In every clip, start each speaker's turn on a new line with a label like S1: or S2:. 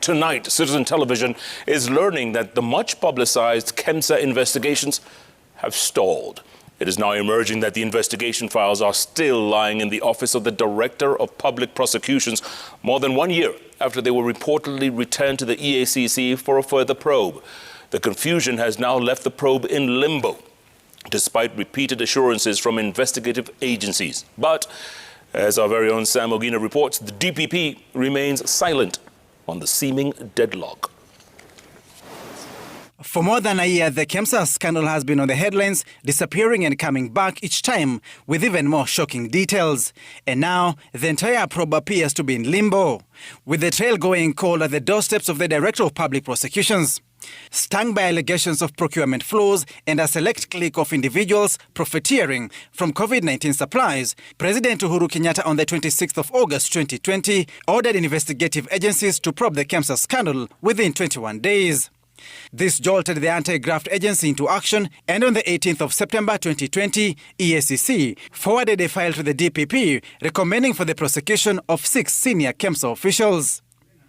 S1: Tonight, Citizen Television is learning that the much-publicized KEMSA investigations have stalled. It is now emerging that the investigation files are still lying in the office of the Director of Public Prosecutions more than 1 year after they were reportedly returned to the EACC for a further probe. The confusion has now left the probe in limbo, despite repeated assurances from investigative agencies. But, as our very own Sam Ogina reports, the DPP remains silent on the seeming deadlock.
S2: For more than a year, the KEMSA scandal has been on the headlines, disappearing and coming back each time with even more shocking details. And now, the entire probe appears to be in limbo, with the trail going cold at the doorsteps of the Director of Public Prosecutions. Stung by allegations of procurement flaws and a select clique of individuals profiteering from COVID-19 supplies, President Uhuru Kenyatta on the 26th of August 2020 ordered investigative agencies to probe the KEMSA scandal within 21 days. This jolted the anti-graft agency into action, and on the 18th of September 2020, EACC forwarded a file to the DPP recommending for the prosecution of 6 senior KEMSA officials.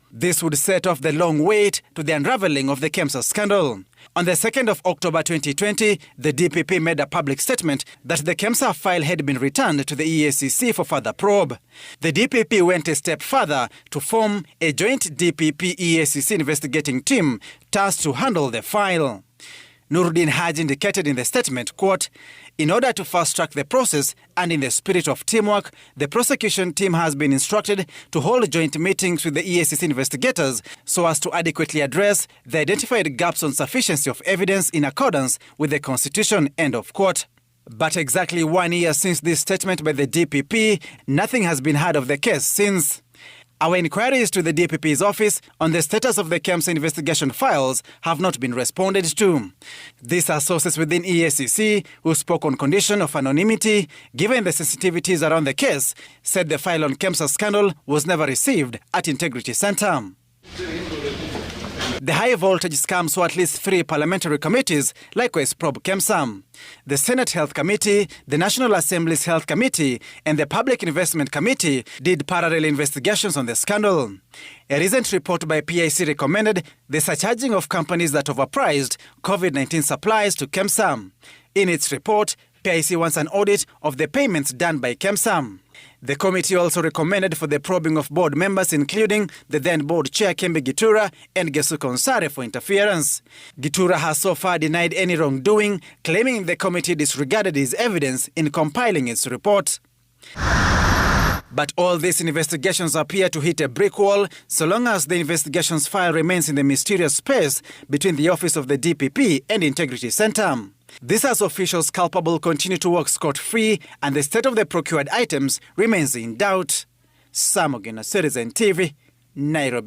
S2: This would set off the long wait to the unraveling of the KEMSA scandal. On the 2nd of October 2020, the DPP made a public statement that the KEMSA file had been returned to the EACC for further probe. The DPP went a step further to form a joint DPP-EACC investigating team tasked to handle the file. Nuruddin Haji indicated in the statement, quote, "In order to fast-track the process and in the spirit of teamwork, the prosecution team has been instructed to hold joint meetings with the EACC investigators so as to adequately address the identified gaps on sufficiency of evidence in accordance with the Constitution," end of quote. But exactly 1 year since this statement by the DPP, nothing has been heard of the case since. Our inquiries to the DPP's office on the status of the KEMSA investigation files have not been responded to. These are sources within EACC who spoke on condition of anonymity, given the sensitivities around the case, said the file on KEMSA scandal was never received at Integrity Center. The high-voltage scam saw at least 3 parliamentary committees likewise probe KEMSA. The Senate Health Committee, the National Assembly's Health Committee, and the Public Investment Committee did parallel investigations on the scandal. A recent report by PIC recommended the surcharging of companies that overpriced COVID-19 supplies to KEMSA. In its report, PIC wants an audit of the payments done by KEMSA. The committee also recommended for the probing of board members, including the then board chair Kembe Gitura and Gesu Konsare, for interference. Gitura has so far denied any wrongdoing, claiming the committee disregarded his evidence in compiling its report. But all these investigations appear to hit a brick wall so long as the investigations file remains in the mysterious space between the office of the DPP and Integrity Center. This as officials culpable continue to walk scot-free and the state of the procured items remains in doubt. Sam Ogina, Citizen TV, Nairobi.